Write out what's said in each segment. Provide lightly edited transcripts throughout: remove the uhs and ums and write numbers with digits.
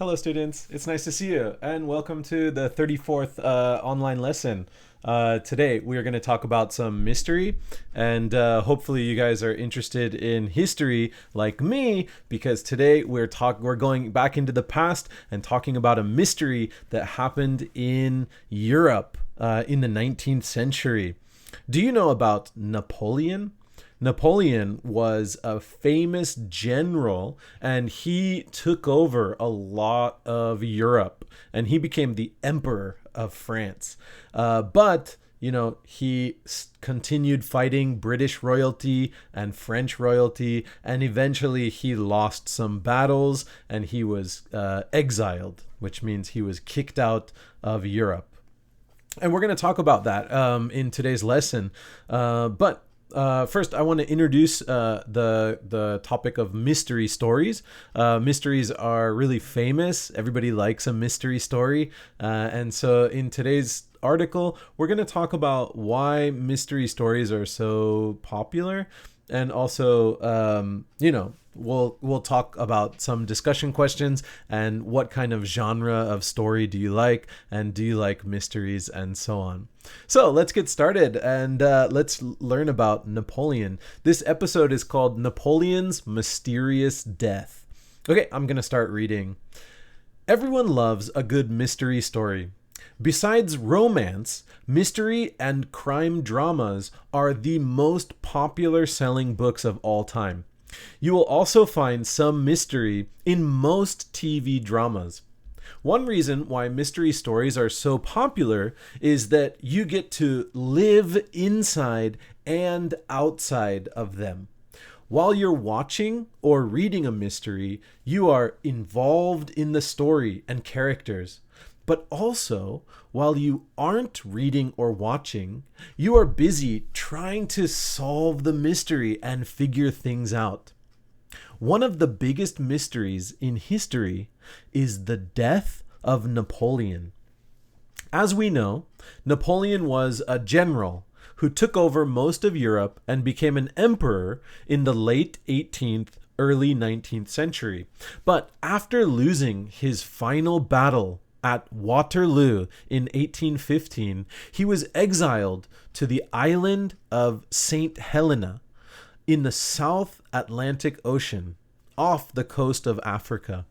Hello, students. It's nice to see you, and welcome to the 34th online lesson. Today, we are going to talk about some mystery, and hopefully, you guys are interested in history like me, because today we're going back into the past and talking about a mystery that happened in Europe in the 19th century. Do you know about Napoleon? Napoleon was a famous general, and he took over a lot of Europe, and he became the emperor of France. But he continued fighting British royalty and French royalty, and eventually he lost some battles, and he was exiled, which means he was kicked out of Europe. And we're going to talk about that in today's lesson. But first, I want to introduce the topic of mystery stories. Mysteries are really famous. Everybody likes a mystery story. And so in today's article, we're going to talk about why mystery stories are so popular. And also, we'll talk about some discussion questions and what kind of genre of story do you like, and do you like mysteries, and so on. So let's get started, and let's learn about Napoleon. This episode is called Napoleon's Mysterious Death. Okay, I'm going to start reading. Everyone loves a good mystery story. Besides romance, mystery and crime dramas are the most popular selling books of all time. You will also find some mystery in most TV dramas. One reason why mystery stories are so popular is that you get to live inside and outside of them. While you're watching or reading a mystery, you are involved in the story and characters. But also, while you aren't reading or watching, you are busy trying to solve the mystery and figure things out. One of the biggest mysteries in history is the death of Napoleon. As we know, Napoleon was a general who took over most of Europe and became an emperor in the late 18th, early 19th century. But after losing his final battle at Waterloo in 1815, he was exiled to the island of St. Helena in the South Atlantic Ocean, off the coast of Africa.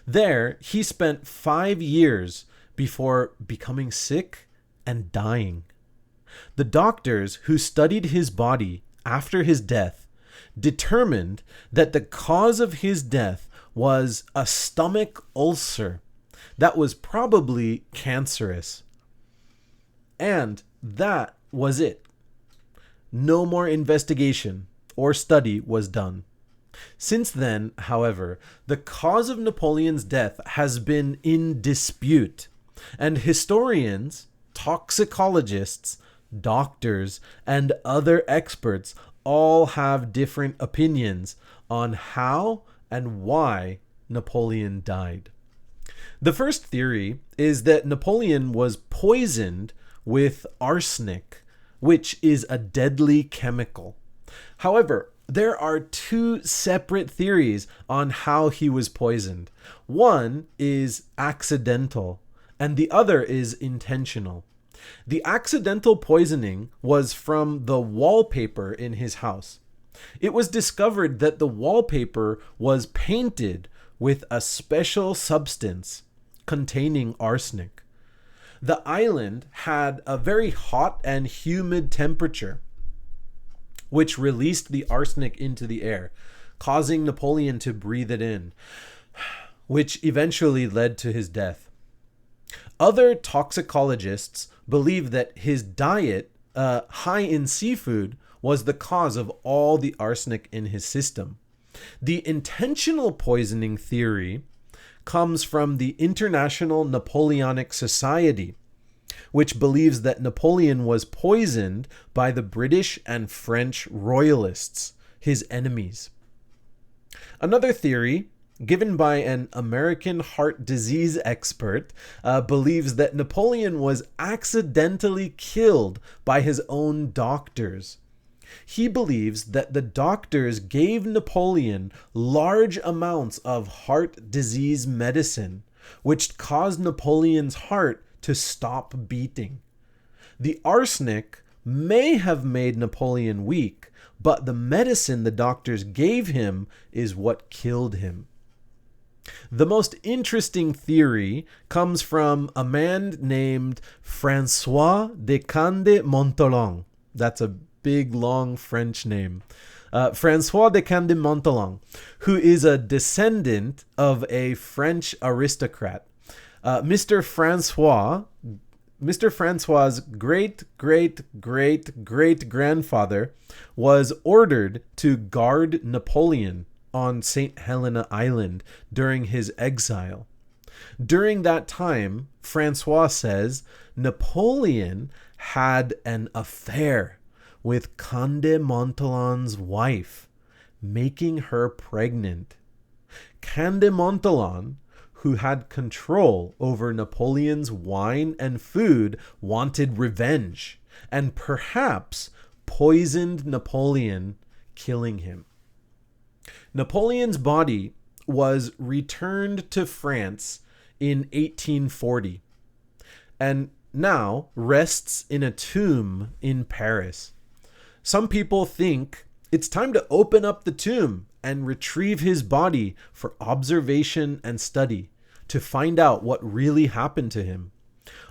There, he spent 5 years before becoming sick and dying. The doctors who studied his body after his death determined that the cause of his death was a stomach ulcer that was probably cancerous. And that was it. No more investigation or study was done. Since then, however, the cause of Napoleon's death has been in dispute, and historians, toxicologists, doctors, and other experts all have different opinions on how and why Napoleon died. The first theory is that Napoleon was poisoned with arsenic, which is a deadly chemical. However, there are two separate theories on how he was poisoned. One is accidental, and the other is intentional. The accidental poisoning was from the wallpaper in his house. It was discovered that the wallpaper was painted with a special substance containing arsenic. The island had a very hot and humid temperature, which released the arsenic into the air, causing Napoleon to breathe it in, which eventually led to his death. Other toxicologists believe that his diet, high in seafood, was the cause of all the arsenic in his system. The intentional poisoning theory comes from the International Napoleonic Society, which believes that Napoleon was poisoned by the British and French royalists, his enemies. Another theory, given by an American heart disease expert, believes that Napoleon was accidentally killed by his own doctors. He believes that the doctors gave Napoleon large amounts of heart disease medicine, which caused Napoleon's heart to stop beating. The arsenic may have made Napoleon weak, but the medicine the doctors gave him is what killed him. The most interesting theory comes from a man named François de Candes-Montholon. That's a big, long French name. François de Candes-Montholon, who is a descendant of a French aristocrat. Mr. Francois's great-great-great-great-grandfather was ordered to guard Napoleon on St. Helena Island during his exile. During that time, Francois says, Napoleon had an affair with Candes-Montholon's wife, making her pregnant. Candes-Montholon, who had control over Napoleon's wine and food, wanted revenge and perhaps poisoned Napoleon, killing him. Napoleon's body was returned to France in 1840 and now rests in a tomb in Paris. Some people think it's time to open up the tomb and retrieve his body for observation and study to find out what really happened to him.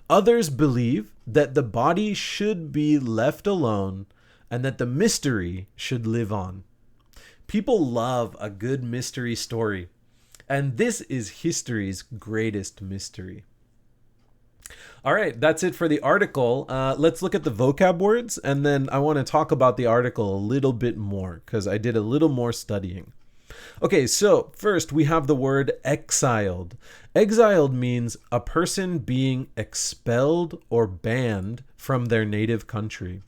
Others believe that the body should be left alone and that the mystery should live on. People love a good mystery story, and this is history's greatest mystery. All right, that's it for the article. Let's look at the vocab words, and then I want to talk about the article a little bit more because I did a little more studying. Okay, so first we have the word exiled. Exiled means a person being expelled or banned from their native country.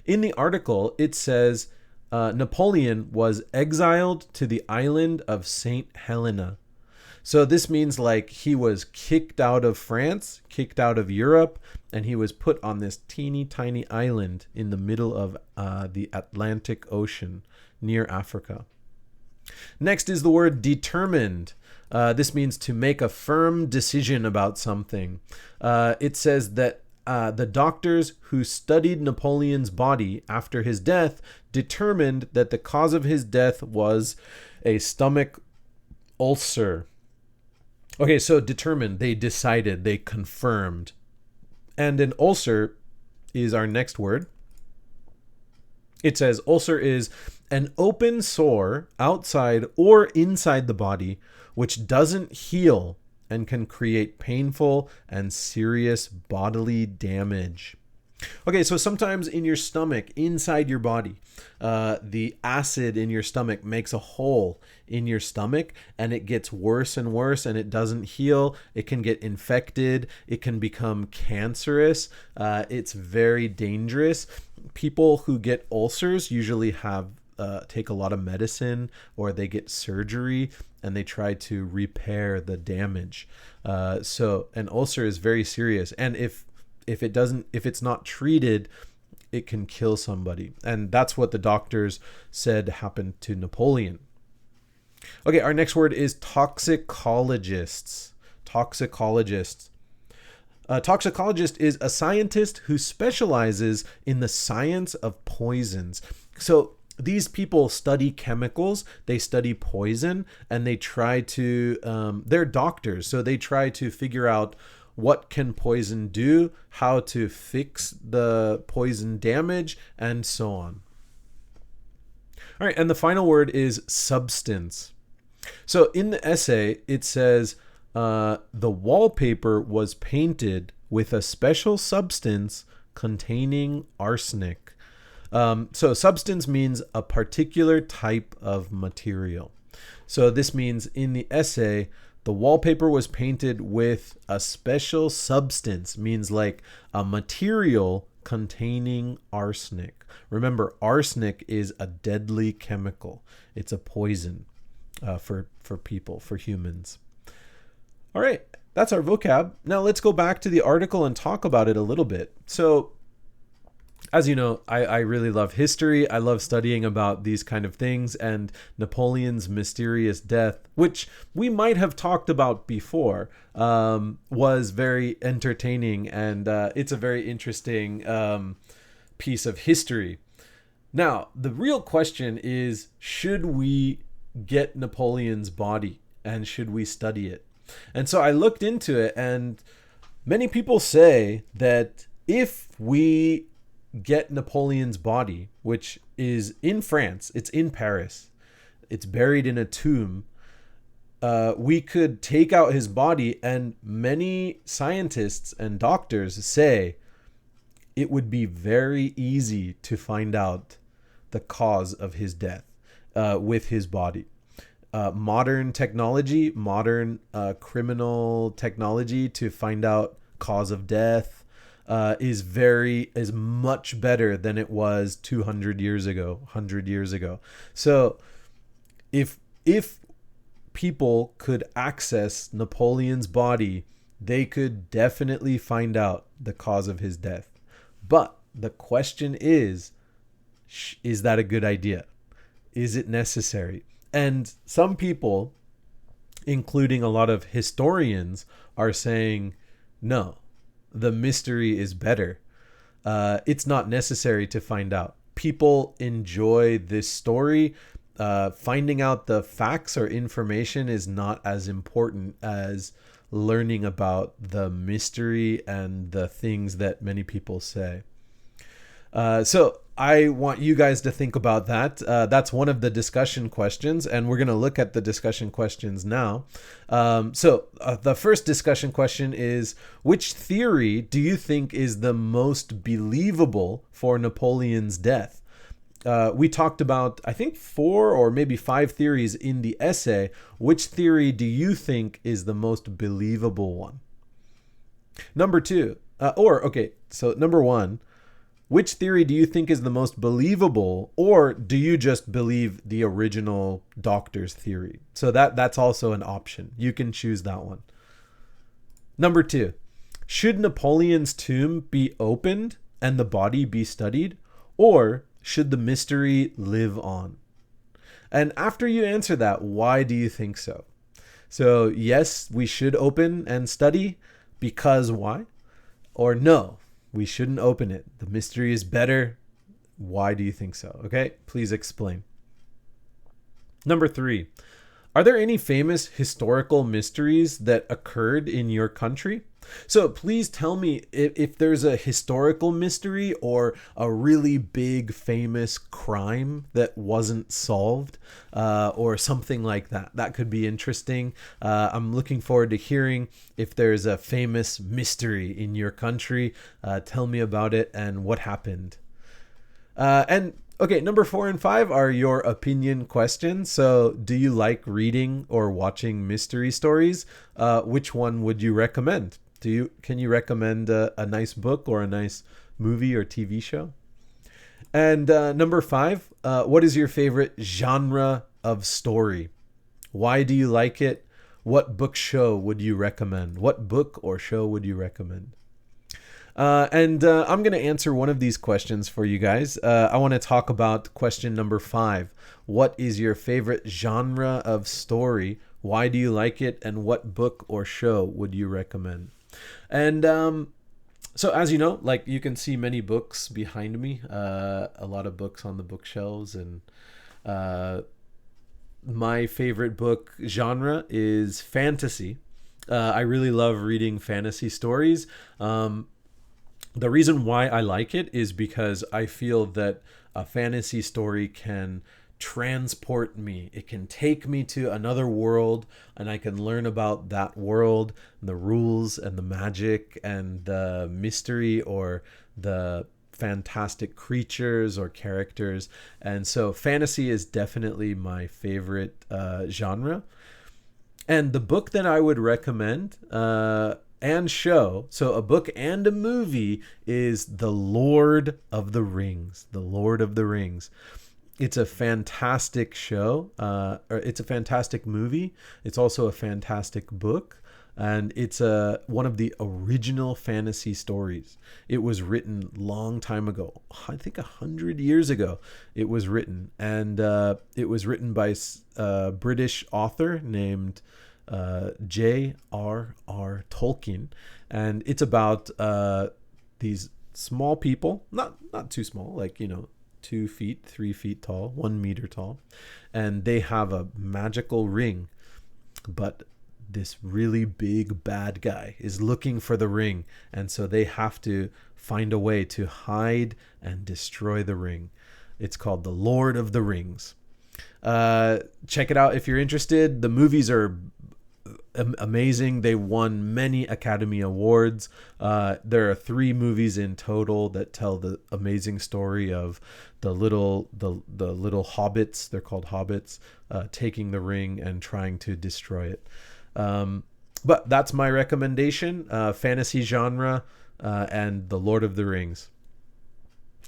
In the article, it says Napoleon was exiled to the island of St. Helena. So this means like he was kicked out of France, kicked out of Europe, and he was put on this teeny tiny island in the middle of the Atlantic Ocean near Africa. Next is the word determined. This means to make a firm decision about something. It says that the doctors who studied Napoleon's body after his death determined that the cause of his death was a stomach ulcer. Okay, so determined, they decided, they confirmed. And an ulcer is our next word. It says ulcer is an open sore outside or inside the body which doesn't heal and can create painful and serious bodily damage. Okay, so sometimes in your stomach, inside your body, the acid in your stomach makes a hole in your stomach and it gets worse and worse and it doesn't heal. It can get infected. It can become cancerous. It's very dangerous. People who get ulcers usually take a lot of medicine or they get surgery and they try to repair the damage. So an ulcer is very serious. And if it's not treated, it can kill somebody. And that's what the doctors said happened to Napoleon. Okay, our next word is toxicologists. Toxicologists. A toxicologist is a scientist who specializes in the science of poisons. So these people study chemicals, they study poison, and they try to, they're doctors, so they try to figure out what can poison do, how to fix the poison damage, and so on. All right, and the final word is substance. So in the essay, it says the wallpaper was painted with a special substance containing arsenic. So substance means a particular type of material. So this means in the essay, the wallpaper was painted with a special substance, means like a material containing arsenic. Remember, arsenic is a deadly chemical. It's a poison for people, for humans. All right, that's our vocab. Now let's go back to the article and talk about it a little bit. So As you know, I really love history. I love studying about these kind of things, and Napoleon's mysterious death, which we might have talked about before, was very entertaining, and it's a very interesting piece of history. Now, the real question is, should we get Napoleon's body and should we study it? And so I looked into it, and many people say that if we get Napoleon's body, which is in France, it's in Paris, it's buried in a tomb, we could take out his body, and many scientists and doctors say it would be very easy to find out the cause of his death with his body. Modern technology, modern criminal technology to find out cause of death is much better than it was 200 years ago, 100 years ago. So if people could access Napoleon's body, they could definitely find out the cause of his death. But the question is that a good idea? Is it necessary? And some people, including a lot of historians, are saying, no, the mystery is better. It's not necessary to find out. People enjoy this story. Finding out the facts or information is not as important as learning about the mystery and the things that many people say. So I want you guys to think about that. That's one of the discussion questions, and we're going to look at the discussion questions now. So the first discussion question is, which theory do you think is the most believable for Napoleon's death? We talked about, I think, 4 or maybe 5 theories in the essay. Which theory do you think is the most believable one? Number 1, which theory do you think is the most believable, or do you just believe the original doctor's theory? So that's also an option. You can choose that one. Number 2, should Napoleon's tomb be opened and the body be studied, or should the mystery live on? And after you answer that, why do you think so? So yes, we should open and study, because why? Or no, we shouldn't open it. The mystery is better. Why do you think so? Okay, please explain. Number 3, are there any famous historical mysteries that occurred in your country? So please tell me if there's a historical mystery or a really big famous crime that wasn't solved, or something like that. That could be interesting. I'm looking forward to hearing if there's a famous mystery in your country. Tell me about it and what happened. Okay, number 4 and 5 are your opinion questions. So do you like reading or watching mystery stories? Which one would you recommend? Can you recommend a nice book or a nice movie or TV show? And number 5, what is your favorite genre of story? Why do you like it? What book show would you recommend? What book or show would you recommend? I'm going to answer one of these questions for you guys. I want to talk about question number 5. What is your favorite genre of story? Why do you like it? And what book or show would you recommend? And so as you know, like, you can see many books behind me, a lot of books on the bookshelves. And my favorite book genre is fantasy. I really love reading fantasy stories. The reason why I like it is because I feel that a fantasy story can transport me. It can take me to another world, and I can learn about that world, the rules and the magic and the mystery or the fantastic creatures or characters. And so fantasy is definitely my favorite genre. And the book that I would recommend and show, so a book and a movie, is The Lord of the Rings. The Lord of the Rings. It's a fantastic show, or it's a fantastic movie. It's also a fantastic book. and it's one of the original fantasy stories. It was written long time ago. I think 100 years ago. It was written, and it was written by a British author named J.R.R. Tolkien, and it's about these small people, not too small, like 2 feet, 3 feet tall, 1 meter tall, and they have a magical ring, but this really big bad guy is looking for the ring, and so they have to find a way to hide and destroy the ring. It's called The Lord of the Rings. Check it out if you're interested. The movies are amazing. They won many Academy Awards. There are 3 movies in total that tell the amazing story of the little hobbits, they're called hobbits, taking the ring and trying to destroy it. But that's my recommendation, fantasy genre, and The Lord of the Rings.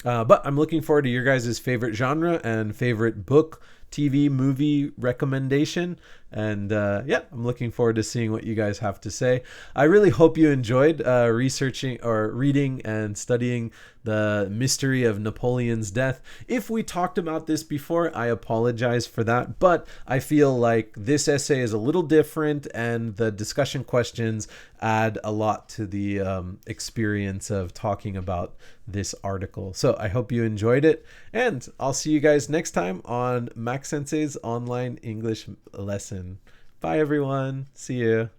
But I'm looking forward to your guys' favorite genre and favorite book, TV, movie recommendation. And yeah, I'm looking forward to seeing what you guys have to say. I really hope you enjoyed researching or reading and studying the mystery of Napoleon's death. If we talked about this before, I apologize for that, but I feel like this essay is a little different, and the discussion questions add a lot to the experience of talking about this article. So I hope you enjoyed it, and I'll see you guys next time on Max Sensei's online English lesson. Bye everyone. See you.